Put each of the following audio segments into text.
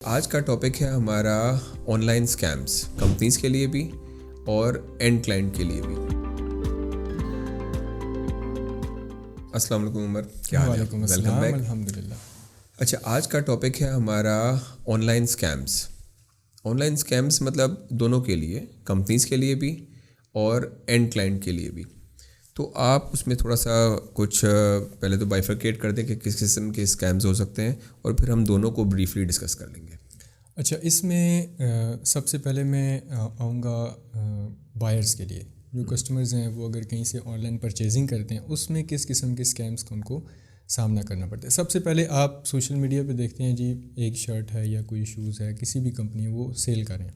آج کا ٹاپک ہے ہمارا آن لائن اسکیمس، کمپنیز کے لیے بھی اور اینڈ کلائنٹ کے لیے بھی۔ السلام علیکم عمر، کیا حال ہے؟ وعلیکم السلام، الحمدللہ۔ اچھا، آج کا ٹاپک ہے ہمارا on line schemes. On line schemes مطلب دونوں کے لیے، کمپنیز کے لیے بھی اور اینڈ کلائنٹ کے لیے بھی۔ تو آپ اس میں تھوڑا سا کچھ پہلے تو بائیفرکیٹ کر دیں کہ کس قسم کے اسکیمز ہو سکتے ہیں، اور پھر ہم دونوں کو بریفلی ڈسکس کر لیں گے۔ اچھا، اس میں سب سے پہلے میں آؤں گا بائرز کے لیے، جو کسٹمرز ہیں وہ اگر کہیں سے آن لائن پرچیزنگ کرتے ہیں اس میں کس قسم کے اسکیمز کا ان کو سامنا کرنا پڑتا ہے۔ سب سے پہلے آپ سوشل میڈیا پہ دیکھتے ہیں جی، ایک شرٹ ہے یا کوئی شوز ہے، کسی بھی کمپنی ہے وہ سیل کریں،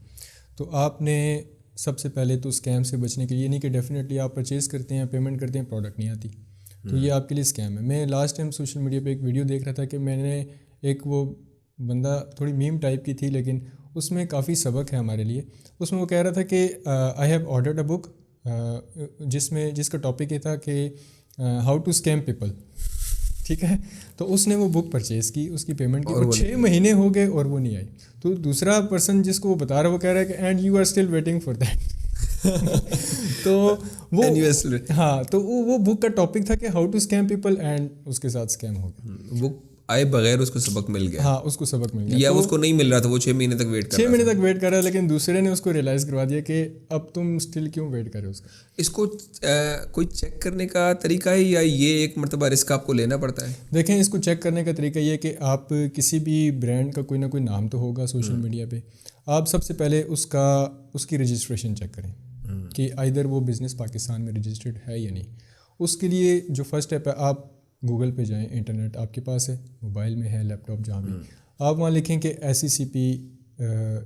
تو آپ نے سب سے پہلے تو اسکیم سے بچنے کے لیے، نہیں کہ ڈیفینیٹلی آپ پرچیز کرتے ہیں، پیمنٹ کرتے ہیں، پروڈکٹ نہیں آتی، تو یہ آپ کے لیے اسکیم ہے۔ میں لاسٹ ٹائم سوشل میڈیا پہ ایک ویڈیو دیکھ رہا تھا کہ میں نے ایک، وہ بندہ تھوڑی میم ٹائپ کی تھی لیکن اس میں کافی سبق ہے ہمارے لیے۔ اس میں وہ کہہ رہا تھا کہ آئی ہیو آرڈرڈ اے بک، جس کا ٹاپک یہ تھا کہ ہاؤ ٹو اسکیم پیپل، ٹھیک ہے۔ تو اس نے وہ بک پرچیز کی، اس کی پیمنٹ کی، اور 6 مہینے ہو گئے اور وہ نہیں آئی۔ تو دوسرا پرسن جس کو وہ بتا رہا ہے وہ کہہ رہا ہے کہ and you are still waiting for that. تو وہ بک کا ٹاپک تھا کہ how to scam people, and اس کے ساتھ اسکیم ہو گیا۔ وہ آئے بغیر اس کو سبق مل گیا، ہاں، اس کو سبق مل گیا، یا اس کو نہیں مل رہا تھا، وہ 6 مہینے تک ویٹ کر رہا ہے، لیکن دوسرے نے اس کو ریئلائز کروا دیا کہ اب تم اسٹل کیوں ویٹ کر رہے ہو۔ اس کو کوئی چیک کرنے کا طریقہ ہے یا یہ ایک مرتبہ رسک آپ کو لینا پڑتا ہے؟ دیکھیں، اس کو چیک کرنے کا طریقہ یہ کہ آپ کسی بھی برانڈ کا کوئی نہ کوئی نام تو ہوگا سوشل میڈیا پہ، آپ سب سے پہلے اس کی رجسٹریشن چیک کریں کہ آئیدر وہ بزنس پاکستان میں رجسٹرڈ ہے یا نہیں۔ اس کے لیے جو فرسٹ اسٹیپ ہے، آپ گوگل پہ جائیں، انٹرنیٹ آپ کے پاس ہے، موبائل میں ہے، لیپ ٹاپ، جہاں بھی، آپ وہاں لکھیں کہ SECP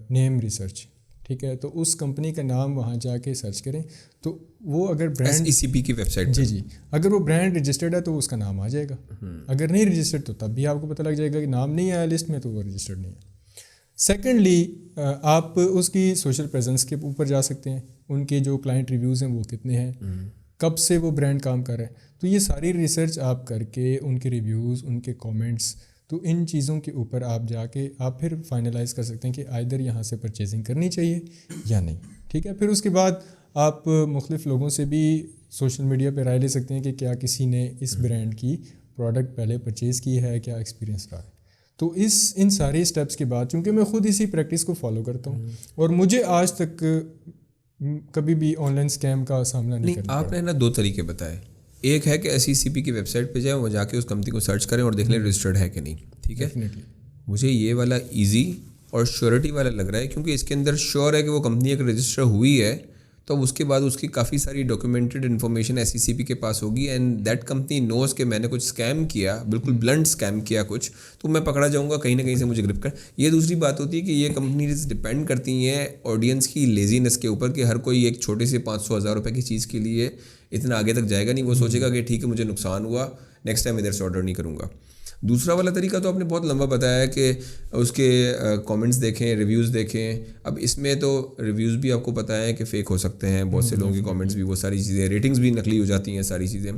نیم ریسرچ، ٹھیک ہے، تو اس کمپنی کا نام وہاں جا کے سرچ کریں، تو وہ اگر برانڈ SECP کی ویب سائٹ، جی اگر وہ برانڈ رجسٹرڈ ہے تو اس کا نام آ جائے گا، اگر نہیں رجسٹرڈ تو تب بھی آپ کو پتہ لگ جائے گا کہ نام نہیں آیا لسٹ میں تو وہ رجسٹرڈ نہیں ہے۔ سیکنڈلی، آپ اس کی سوشل پریزنس کے اوپر جا سکتے ہیں، ان کے جو کلائنٹ ریویوز ہیں وہ کتنے ہیں، کب سے وہ برانڈ کام کر رہا ہے، تو یہ ساری ریسرچ آپ کر کے ان کے ریویوز، ان کے کامنٹس، تو ان چیزوں کے اوپر آپ جا کے آپ پھر فائنلائز کر سکتے ہیں کہ آئیدر یہاں سے پرچیزنگ کرنی چاہیے یا نہیں، ٹھیک ہے۔ پھر اس کے بعد آپ مختلف لوگوں سے بھی سوشل میڈیا پہ رائے لے سکتے ہیں کہ کیا کسی نے اس برانڈ کی پروڈکٹ پہلے پرچیز کی ہے، کیا ایکسپیرینس رہا ہے۔ تو ان سارے اسٹیپس کے بعد، چونکہ میں خود اسی پریکٹس کو فالو کرتا ہوں اور مجھے آج تک کبھی بھی آن لائن اسکیم کا سامنا نہیں کرنا پڑا۔ آپ نے نا 2 طریقے بتائے، ایک ہے کہ SECP کی ویب سائٹ پہ جائیں، وہ جا کے اس کمپنی کو سرچ کریں اور دیکھ لیں رجسٹرڈ ہے کہ نہیں، ٹھیک ہے۔ مجھے یہ والا ایزی اور شیورٹی والا لگ رہا ہے، کیونکہ اس کے اندر شیور ہے کہ وہ کمپنی اگر رجسٹر ہوئی ہے تو اس کے بعد اس کی کافی ساری ڈاکیومنٹڈ انفارمیشن SECP کے پاس ہوگی، اینڈ دیٹ کمپنی نوز کہ میں نے کچھ اسکیم کیا، بالکل بلنٹ اسکیم کیا کچھ، تو میں پکڑا جاؤں گا، کہیں نہ کہیں سے مجھے گرفت کر۔ یہ دوسری بات ہوتی ہے کہ یہ کمپنیز ڈپینڈ کرتی ہیں آڈینس کی لیزینس کے اوپر، کہ ہر کوئی ایک چھوٹے سے 500-1000 روپے کی چیز کے لیے اتنا آگے تک جائے گا نہیں، وہ سوچے گا کہ ٹھیک ہے مجھے نقصان ہوا، نیکسٹ ٹائم ادھر سے آرڈر نہیں کروں گا۔ دوسرا والا طریقہ تو آپ نے بہت لمبا بتایا ہے کہ اس کے کامنٹس دیکھیں، ریویوز دیکھیں۔ اب اس میں تو ریویوز بھی آپ کو پتہ ہے کہ فیک ہو سکتے ہیں، بہت سے لوگوں کے کامنٹس بھی، وہ ساری چیزیں، ریٹنگز بھی نقلی ہو جاتی ہیں، ساری چیزیں،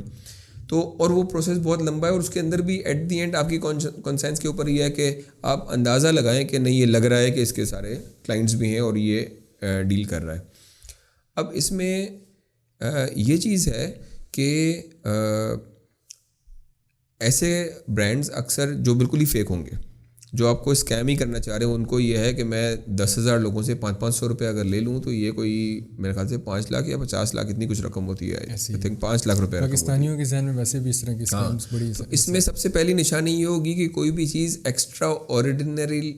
تو اور وہ پروسیس بہت لمبا ہے، اور اس کے اندر بھی ایٹ دی اینڈ آپ کی کنسینس کے اوپر یہ ہے کہ آپ اندازہ لگائیں کہ نہیں، یہ لگ رہا ہے کہ اس کے سارے کلائنٹس بھی ہیں اور یہ ڈیل کر رہا ہے۔ اب اس میں یہ چیز ہے کہ ایسے برانڈز اکثر جو بالکل ہی فیک ہوں گے، جو آپ کو اسکیم ہی کرنا چاہ رہے ہیں، ان کو یہ ہے کہ میں 10,000 لوگوں سے 500 روپے اگر لے لوں تو یہ کوئی میرے خیال سے 5 لاکھ یا 50 لاکھ اتنی کچھ رقم ہوتی ہے، آئی تھنک 5 لاکھ روپے پاکستانیوں کے ذہن میں ویسے بھی اس طرح کی اسکیمز بڑی۔ تو اس میں سب سے پہلی نشانی یہ ہوگی کہ کوئی بھی چیز ایکسٹرا آرڈینری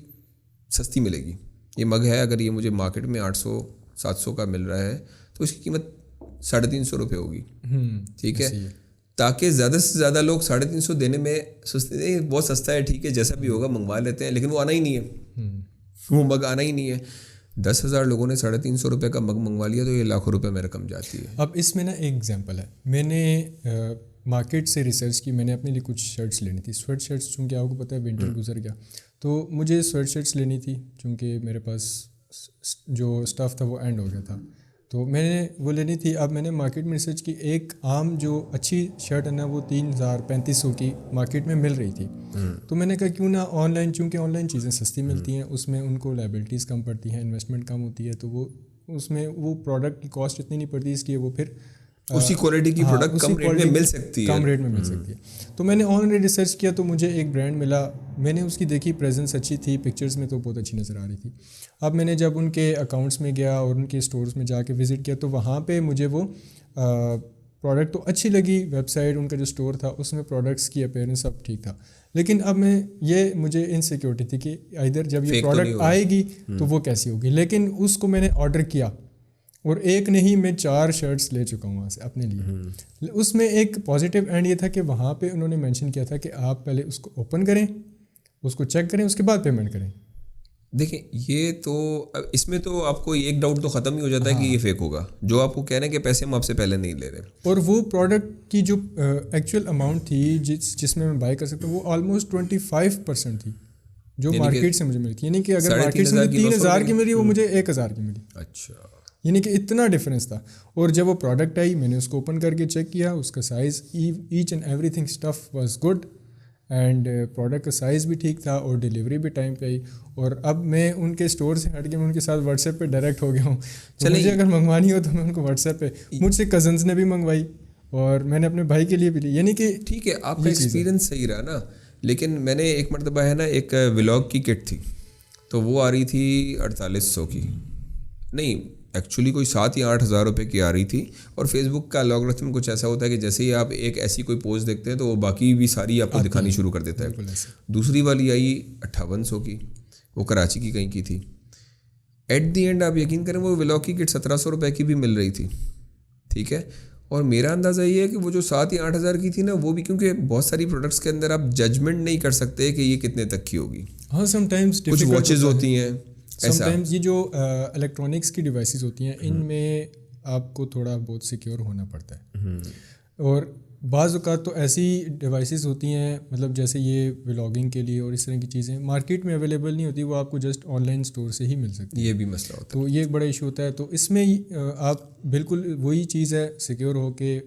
سستی ملے گی۔ یہ مگ ہے، اگر یہ مجھے مارکیٹ میں 800-700 کا مل رہا ہے تو اس کی قیمت 350 روپے ہوگی، ٹھیک ہے، تاکہ زیادہ سے زیادہ لوگ 350 دینے میں سستے، بہت سستا ہے، ٹھیک ہے، جیسا بھی ہوگا منگوا لیتے ہیں، لیکن وہ آنا ہی نہیں ہے، وہ مگ آنا ہی نہیں ہے۔ 10,000 لوگوں نے 350 روپے کا مگ منگوا لیا تو یہ لاکھوں روپے میں رقم جاتی ہے۔ اب اس میں نا ایک ایگزامپل ہے، میں نے مارکیٹ سے ریسرچ کی، میں نے اپنے لیے کچھ شرٹس لینی تھی، سویٹ شرٹس، چونکہ آپ کو پتہ ہے ونٹر گزر گیا، تو مجھے سویٹ شرٹس لینی تھی، چونکہ میرے پاس جو اسٹف تھا وہ اینڈ ہو گیا تھا، تو میں نے وہ لینی تھی. اب میں نے مارکیٹ میں ریسرچ کی, ایک عام جو اچھی شرٹ ہے نا وہ 3,000-3,500 کی مارکیٹ میں مل رہی تھی. تو میں نے کہا کیوں نہ آن لائن, چونکہ آن لائن چیزیں سستی ملتی ہیں, اس میں ان کو لائبلٹیز کم پڑتی ہیں, انویسٹمنٹ کم ہوتی ہے, تو وہ اس میں وہ پروڈکٹ کی کاسٹ اتنی نہیں پڑتی, اس لیے وہ پھر اسی کوالٹی کی پروڈکٹ کم ریٹ میں مل سکتی ہے, کم ریٹ میں مل سکتی ہے. تو میں نے آن لائن ریسرچ کیا تو مجھے ایک برانڈ ملا. میں نے اس کی دیکھی, پریزنس اچھی تھی, پکچرز میں تو بہت اچھی نظر آ رہی تھی. اب میں نے جب ان کے اکاؤنٹس میں گیا اور ان کے اسٹورز میں جا کے وزٹ کیا تو وہاں پہ مجھے وہ پروڈکٹ تو اچھی لگی. ویب سائٹ ان کا جو اسٹور تھا اس میں پروڈکٹس کی اپیئرنس سب ٹھیک تھا, لیکن اب مجھے انسیکیورٹی تھی کہ ادھر جب یہ پروڈکٹ آئے گی تو وہ کیسی ہوگی. لیکن اس کو میں نے آرڈر کیا اور ایک نہیں میں 4 شرٹس لے چکا ہوں وہاں سے اپنے لیے. اس میں ایک پازیٹیو اینڈ یہ تھا کہ وہاں پہ انہوں نے مینشن کیا تھا کہ آپ پہلے اس کو اوپن کریں, اس کو چیک کریں, اس کے بعد پیمنٹ کریں. دیکھیں یہ تو اس میں تو آپ کو ایک ڈاؤٹ تو ختم ہی ہو جاتا ہے کہ یہ فیک ہوگا. جو آپ کو کہہ رہے ہیں کہ پیسے ہم آپ سے پہلے نہیں لے رہے, اور وہ پروڈکٹ کی جو ایکچوئل اماؤنٹ تھی جس میں بائی کر سکتا ہوں وہ آلموسٹ 25% تھی جو مارکیٹ سے مجھے ملی تھی. یعنی کہ اگر مارکیٹ سے 3,000 کی ملی وہ مجھے 1,000 کی ملی. اچھا, یعنی کہ اتنا ڈفرینس تھا. اور جب وہ پروڈکٹ آئی میں نے اس کو اوپن کر کے چیک کیا, اس کا size each and everything stuff was good, and product کا سائز بھی ٹھیک تھا اور ڈیلیوری بھی ٹائم پہ آئی. اور اب میں ان کے اسٹور سے ہٹ کے میں ان کے ساتھ واٹس ایپ پہ ڈائریکٹ ہو گیا ہوں. مجھے اگر منگوانی ہو تو میں ان کو واٹس ایپ پہ, مجھ سے کزنس نے بھی منگوائی اور میں نے اپنے بھائی کے لیے بھی لی. یعنی کہ ٹھیک ہے آپ کا ایکسپیرینس صحیح رہا نا. لیکن میں نے ایک مرتبہ ہے نا ایک ولاگ کی کٹ تھی تو وہ آ رہی تھی 4800 کی, نہیں ایکچولی کوئی 7 یا 8 ہزار روپے کی آ رہی تھی. اور فیس بک کا الگورتھم کچھ ایسا ہوتا ہے کہ جیسے ہی آپ ایک ایسی کوئی پوسٹ دیکھتے ہیں تو وہ باقی بھی ساری آپ کو دکھانی شروع کر دیتا ہے. دوسری والی آئی 5800 کی, وہ کراچی کی کہیں کی تھی. ایٹ دی اینڈ آپ یقین کریں وہ ولاگ کی کٹ 1700 روپے کی بھی مل رہی تھی. ٹھیک ہے, اور میرا اندازہ یہ ہے کہ وہ جو 7 یا 8 ہزار کی تھی نا وہ بھی کیونکہ بہت ساری پروڈکٹس کے اندر آپ ججمنٹ نہیں کر سکتے کہ یہ کتنے تک کی ہوگی. ہاں سم ٹائمز کچھ واچز ہوتی ہیں, سم ٹائمز یہ جو الیکٹرانکس کی ڈیوائسیز ہوتی ہیں ان میں آپ کو تھوڑا بہت سیکیور ہونا پڑتا ہے. اور بعض اوقات تو ایسی ڈیوائسیز ہوتی ہیں مطلب جیسے یہ ولاگنگ کے لیے اور اس طرح کی چیزیں مارکیٹ میں اویلیبل نہیں ہوتی, وہ آپ کو جسٹ آن لائن اسٹور سے ہی مل سکتی ہے. یہ بھی مسئلہ ہوتا ہے, تو یہ ایک بڑا ایشو ہوتا ہے. تو اس میں آپ بالکل وہی چیز ہے سیکیور ہو کے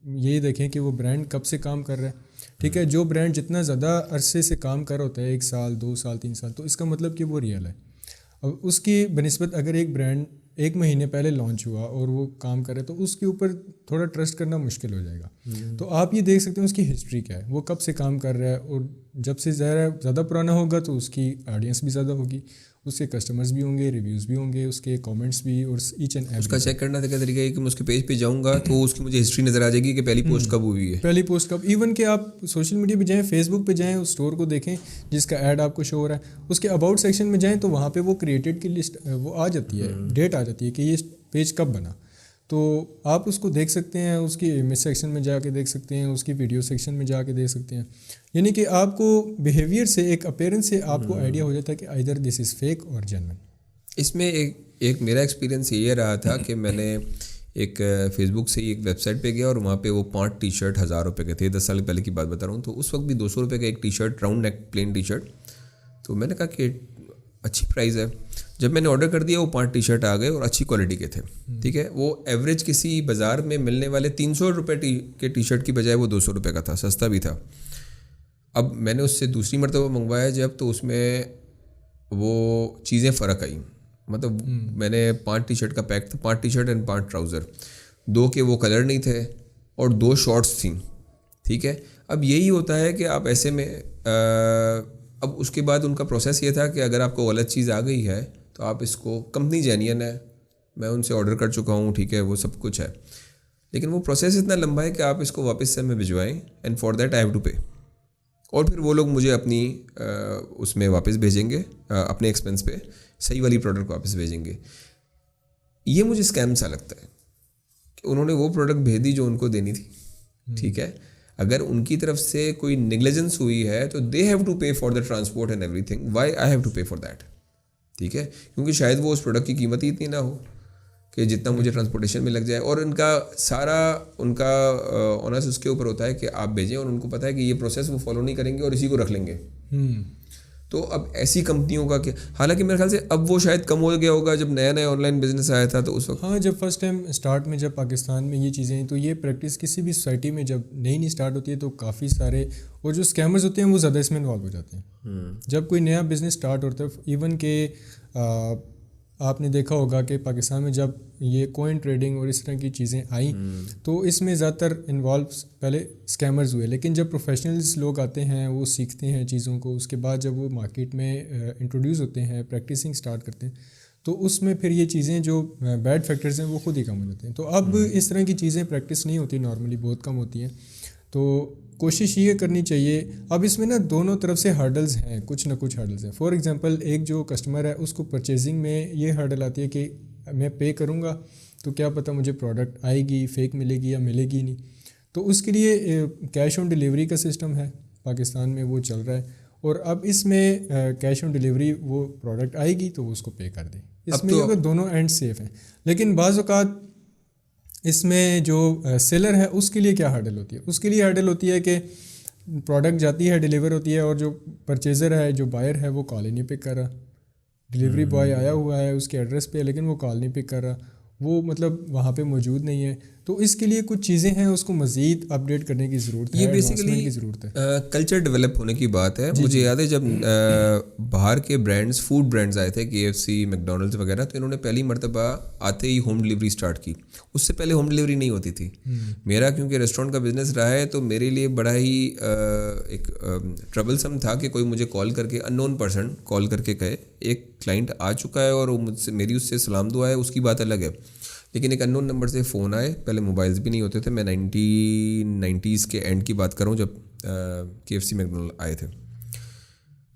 یہی دیکھیں کہ وہ برانڈ کب سے کام کر رہا ہے. ٹھیک ہے, جو برانڈ جتنا زیادہ عرصے سے کام کر رہا ہوتا ہے 1 سال 2 سال 3 سال تو اس کا مطلب کہ وہ ریئل ہے. اب اس کی بنسبت اگر ایک برانڈ 1 مہینے پہلے لانچ ہوا اور وہ کام کرے تو اس کے اوپر تھوڑا ٹرسٹ کرنا مشکل ہو جائے گا. تو آپ یہ دیکھ سکتے ہیں اس کی ہسٹری کیا ہے, وہ کب سے کام کر رہا ہے, اور جب سے زیادہ پرانا ہوگا تو اس کی آڈینس بھی زیادہ ہوگی, اس کے کسٹمرز بھی ہوں گے, ریویوز بھی ہوں گے, اس کے کامنٹس بھی, اور ایچ اینڈ اس کا چیک کرنا کا طریقہ ہے کہ میں اس کے پیج پہ جاؤں گا تو اس کی مجھے ہسٹری نظر آ جائے گی کہ پہلی پوسٹ کب ہوئی ہے, پہلی پوسٹ کب. ایون کہ آپ سوشل میڈیا پہ جائیں, فیس بک پہ جائیں, اس اسٹور کو دیکھیں جس کا ایڈ آپ کو شو ہو رہا ہے, اس کے اباؤٹ سیکشن میں جائیں تو وہاں پہ وہ کریٹڈ کی لسٹ وہ آ جاتی ہے, ڈیٹ آ جاتی ہے کہ یہ پیج کب بنا. تو آپ اس کو دیکھ سکتے ہیں, اس کی امیج سیکشن میں جا کے دیکھ سکتے ہیں, اس کی ویڈیو سیکشن میں جا کے دیکھ سکتے ہیں. یعنی کہ آپ کو بیہیویئر سے, ایک اپیرنس سے آپ کو آئیڈیا ہو جاتا ہے کہ آئیدر دس از فیک اور جینوئن. اس میں ایک میرا ایکسپیرینس یہ رہا تھا کہ میں نے ایک فیس بک سے ایک ویب سائٹ پہ گیا اور وہاں پہ وہ 5 ٹی شرٹ 1000 روپے کے تھے. 10 سال پہلے کی بات بتا رہا ہوں. تو اس وقت بھی 200 روپے کا ایک ٹی شرٹ, راؤنڈ نیک پلین ٹی شرٹ. تو میں نے کہا کہ اچھی پرائز ہے. جب میں نے آرڈر کر دیا وہ 5 ٹی شرٹ آ گئے اور اچھی کوالٹی کے تھے. ٹھیک ہے, وہ ایوریج کسی بازار میں ملنے والے 300 روپے کے ٹی شرٹ کی بجائے وہ 200 روپے کا تھا, سستا بھی تھا. اب میں نے اس سے دوسری مرتبہ منگوایا جب, تو اس میں وہ چیزیں فرق آئیں. مطلب میں نے 5 ٹی شرٹ کا پیک تھا, 5 ٹی شرٹ اینڈ 5 ٹراؤزر, 2 کے وہ کلر نہیں تھے اور 2 شارٹس تھیں. ٹھیک ہے, اب یہی ہوتا ہے کہ آپ ایسے میں اب اس کے بعد ان کا پروسیس یہ تھا کہ اگر آپ کو غلط چیز آ گئی ہے تو آپ اس کو, کمپنی جینین ہے, میں ان سے آرڈر کر چکا ہوں, ٹھیک ہے, وہ سب کچھ ہے, لیکن وہ پروسیس اتنا لمبا ہے کہ آپ اس کو واپس سے ہمیں بھجوائیں, and for that I have to pay. اور پھر وہ لوگ مجھے اپنی اس میں واپس بھیجیں گے, اپنے ایکسپینس پہ صحیح والی پروڈکٹ واپس بھیجیں گے. یہ مجھے اسکیم سا لگتا ہے کہ انہوں نے وہ پروڈکٹ بھیج دی جو ان کو دینی تھی. ٹھیک ہے, اگر ان کی طرف سے کوئی نیگلیجنس ہوئی ہے تو they have to pay for the transport and everything, why I have to pay for that. ٹھیک ہے, کیونکہ شاید وہ اس پروڈکٹ کی قیمت ہی اتنی نہ ہو کہ جتنا مجھے ٹرانسپورٹیشن میں لگ جائے. اور ان کا سارا ان کا آنرس اس کے اوپر ہوتا ہے کہ آپ بھیجیں, اور ان کو پتہ ہے کہ یہ پروسیس وہ فالو نہیں کریں گے اور اسی کو رکھ لیں گے. تو اب ایسی کمپنیوں کا کیا, حالانکہ میرے خیال سے اب وہ شاید کم ہو گیا ہوگا جب نیا نیا آن لائن بزنس آیا تھا تو اس وقت. ہاں جب فرسٹ ٹائم اسٹارٹ میں جب پاکستان میں یہ چیزیں ہیں تو یہ پریکٹس کسی بھی سوسائٹی میں جب نئی اسٹارٹ ہوتی ہے تو کافی سارے اور جو اسکیمرز ہوتے ہیں وہ زیادہ اس میں انوالو ہو جاتے ہیں. جب کوئی نیا بزنس اسٹارٹ ہوتا ہے ایون کہ آپ نے دیکھا ہوگا کہ پاکستان میں جب یہ کوئن ٹریڈنگ اور اس طرح کی چیزیں آئیں تو اس میں زیادہ تر انوالو پہلے اسکیمرز ہوئے, لیکن جب پروفیشنلز لوگ آتے ہیں وہ سیکھتے ہیں چیزوں کو, اس کے بعد جب وہ مارکیٹ میں انٹروڈیوس ہوتے ہیں پریکٹسنگ اسٹارٹ کرتے ہیں تو اس میں پھر یہ چیزیں جو بیڈ فیکٹرز ہیں وہ خود ہی کم ہو جاتے ہیں. تو اب اس طرح کی چیزیں پریکٹس نہیں ہوتی, نارملی بہت کم ہوتی ہیں. تو کوشش یہ کرنی چاہیے. اب اس میں نا دونوں طرف سے ہرڈلز ہیں, کچھ نہ کچھ ہرڈلز ہیں. فار ایگزامپل ایک جو کسٹمر ہے اس کو پرچیزنگ میں یہ ہرڈل آتی ہے کہ میں پے کروں گا تو کیا پتہ مجھے پروڈکٹ آئے گی, فیک ملے گی یا ملے گی نہیں. تو اس کے لیے کیش آن ڈیلیوری کا سسٹم ہے پاکستان میں, وہ چل رہا ہے. اور اب اس میں کیش آن ڈیلیوری وہ پروڈکٹ آئے گی تو وہ اس کو پے کر دیں. اس میں اگر دونوں اینڈ سیف ہیں, لیکن بعض اوقات اس میں جو سیلر ہے اس کے لیے کیا ہرڈل ہوتی ہے, اس کے لیے ہرڈل ہوتی ہے کہ پروڈکٹ جاتی ہے, ڈیلیور ہوتی ہے اور جو پرچیزر ہے, جو بائر ہے, وہ کال ہی نہیں پک کر رہا. ڈیلیوری بوائے آیا ہوا ہے اس کے ایڈریس پہ لیکن وہ کال نہیں پک کر رہا, وہ مطلب وہاں پہ موجود نہیں ہے. تو اس کے لیے کچھ چیزیں ہیں اس کو مزید اپڈیٹ کرنے کی ضرورت ہے, یہ بیسیکلی کلچر ڈیولپ ہونے کی بات ہے. مجھے یاد ہے جب باہر کے برانڈز, فوڈ برانڈز آئے تھے KFC, میکڈونلڈز وغیرہ, تو انہوں نے پہلی مرتبہ آتے ہی ہوم ڈلیوری اسٹارٹ کی. اس سے پہلے ہوم ڈلیوری نہیں ہوتی تھی. میرا کیونکہ ریسٹورینٹ کا بزنس رہا ہے تو میرے لیے بڑا ہی ایک ٹربلسم تھا کہ کوئی مجھے کال کر کے, ان نون پرسن کال کر کے کہے ایک کلائنٹ آ چکا ہے اور وہ مجھ سے, میری اس سے سلام دعا ہے, اس کی بات الگ ہے, لیکن ایک ان نون نمبر سے فون آئے. پہلے موبائلز بھی نہیں ہوتے تھے, میں 1990s کے اینڈ کی بات کروں جب KFC میکڈونلڈ آئے تھے.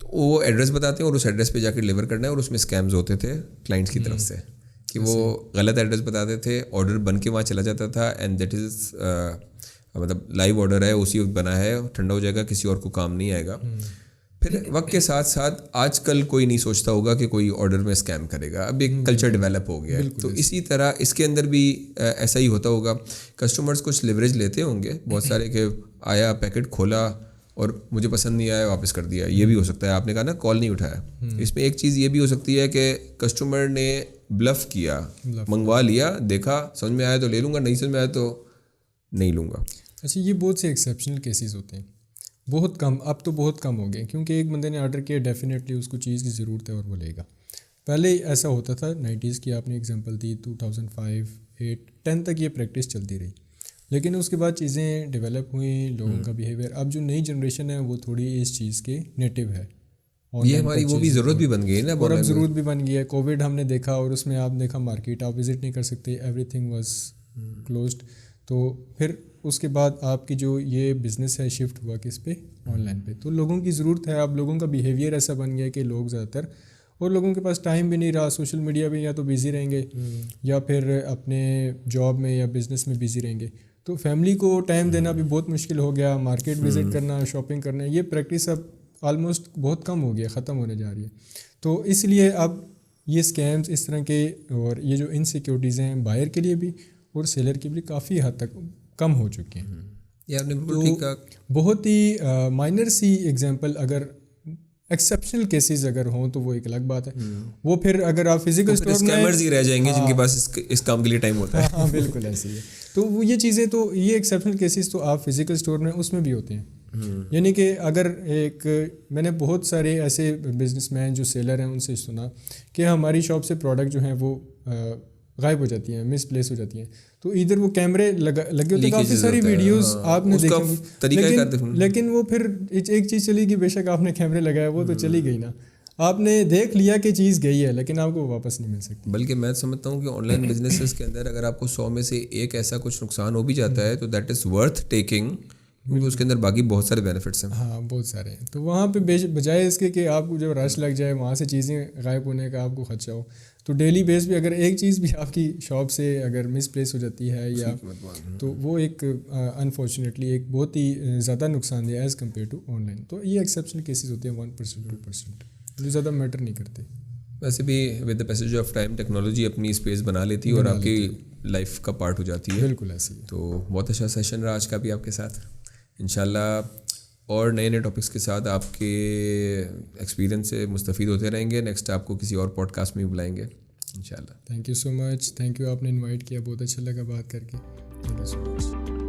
تو وہ ایڈریس بتاتے ہیں اور اس ایڈریس پہ جا کے ڈلیور کرنا ہے, اور اس میں اسکیمز ہوتے تھے کلائنٹس کی طرف سے کہ وہ غلط ایڈریس بتاتے تھے, آرڈر بن کے وہاں چلا جاتا تھا, اینڈ دیٹ از مطلب لائیو آرڈر ہے, اسی وقت بنا ہے, ٹھنڈا ہو جائے گا, کسی اور کو کام نہیں آئے گا. پھر وقت کے ساتھ ساتھ آج کل کوئی نہیں سوچتا ہوگا کہ کوئی آرڈر میں اسکیم کرے گا, اب ایک کلچر ڈیولپ ہو گیا ہے. تو اسی طرح اس کے اندر بھی ایسا ہی ہوتا ہوگا. کسٹمرز کچھ لیوریج لیتے ہوں گے بہت سارے کہ آیا, پیکٹ کھولا اور مجھے پسند نہیں آیا, واپس کر دیا. یہ بھی ہو سکتا ہے, آپ نے کہا نا کال نہیں اٹھایا. اس میں ایک چیز یہ بھی ہو سکتی ہے کہ کسٹمر نے بلف کیا, منگوا لیا, دیکھا سمجھ میں آیا تو لے لوں گا, نہیں سمجھ میں آیا تو نہیں لوں گا. اچھا, یہ بہت سے ایکسیپشنل کیسز ہوتے ہیں, بہت کم, اب تو بہت کم ہو گئے کیونکہ ایک بندے نے آرڈر کیا, ڈیفینیٹلی اس کو چیز کی ضرورت ہے اور وہ لے گا. پہلے ایسا ہوتا تھا 90s کی آپ نے ایگزامپل دی, 2005, 8, 10 تک یہ پریکٹس چلتی رہی, لیکن اس کے بعد چیزیں ڈیولپ ہوئیں, لوگوں کا بیہیویئر. اب جو نئی جنریشن ہے وہ تھوڑی اس چیز کے نیٹو ہے, یہ ہماری وہ بھی ضرورت بھی بن گئی نا, اور اب ضرورت بھی بن گئی ہے. کووڈ ہم نے دیکھا اور اس میں آپ دیکھا مارکیٹ آپ وزٹ نہیں کر سکتے, ایوری تھنگ واز کلوزڈ. تو پھر اس کے بعد آپ کی جو یہ بزنس ہے شفٹ ہوا کس پہ, آن لائن پہ. تو لوگوں کی ضرورت ہے, اب لوگوں کا بیہیویئر ایسا بن گیا کہ لوگ زیادہ تر, اور لوگوں کے پاس ٹائم بھی نہیں رہا, سوشل میڈیا پہ یا تو بیزی رہیں گے یا پھر اپنے جاب میں یا بزنس میں بیزی رہیں گے. تو فیملی کو ٹائم دینا بھی بہت مشکل ہو گیا, مارکیٹ وزٹ کرنا, شاپنگ کرنا, یہ پریکٹس اب آلموسٹ بہت کم ہو گیا, ختم ہونے جا رہی ہے. تو اس لیے اب یہ اسکیمز اس طرح کے اور یہ جو انسیکیورٹیز ہیں بائر کے لیے بھی اور سیلر کے بھی کافی حد تک کم ہو چکی ہیں. یہ آپ نے بالکل ٹھیک کہا. بہت ہی مائنر سی ایگزامپل, اگر ایکسیپشنل کیسز اگر ہوں تو وہ ایک الگ بات ہے. وہ پھر اگر آپ فزیکل اسٹور میں اسکیمرز ہی رہ جائیں گے جن کے پاس اس کام کے لیے ٹائم ہوتا ہے. ہاں بالکل ایسے ہی ہے. تو وہ یہ چیزیں, تو یہ ایکسیپشنل کیسز تو آپ فزیکل اسٹور میں اس میں بھی ہوتے ہیں. یعنی کہ اگر ایک, میں نے بہت سارے ایسے بزنس مین جو سیلر ہیں ان سے سنا کہ ہماری شاپ سے پروڈکٹ جو ہیں وہ غائب ہو جاتی ہیں, مس پلیس ہو جاتی ہیں. تو ادھر وہ کیمرے لگے ہوتے ہیں, کافی ساری ویڈیوز آپ نے دیکھی, لیکن وہ پھر ایک چیز چلی گئی, بے شک آپ نے کیمرے لگایا وہ تو چلی گئی نا, آپ نے دیکھ لیا کہ چیز گئی ہے لیکن آپ کو واپس نہیں مل سکتی. بلکہ میں سمجھتا ہوں کہ آن لائن بزنسز کے اندر اگر آپ کو 100 میں سے ایک ایسا کچھ نقصان ہو بھی جاتا ہے تو دیٹ از ورتھ ٹیکنگ, کیونکہ اس کے اندر باقی بہت سارے بینیفٹس ہیں. ہاں بہت سارے ہیں. تو وہاں پہ بجائے اس کے کہ آپ کو جب رش لگ جائے وہاں سے چیزیں غائب ہونے کا آپ کو خدشہ ہو, تو ڈیلی بیس پہ اگر ایک چیز بھی آپ کی شاپ سے اگر مس پلیس ہو جاتی ہے یا, تو وہ ایک انفارچونیٹلی ایک بہت ہی زیادہ نقصان دہ as compare to online. تو یہ ایکسیپشنل کیسز ہوتے ہیں 1% 2% جو زیادہ میٹر نہیں کرتے. ویسے بھی with the passage of time technology اپنی اسپیس بنا لیتی ہے اور آپ کی لائف کا پارٹ ہو جاتی ہے. بالکل ایسی ہے. تو بہت اچھا سیشن رہا آج کا بھی آپ کے ساتھ. انشاءاللہ اور نئے نئے ٹاپکس کے ساتھ آپ کے ایکسپیرینس سے مستفید ہوتے رہیں گے. نیکسٹ آپ کو کسی اور پوڈ کاسٹ میں بھی بلائیں گے انشاءاللہ. Thank you so much. Thank you, آپ نے انوائٹ کیا, بہت اچھا لگا بات کر کے. Thank you so much.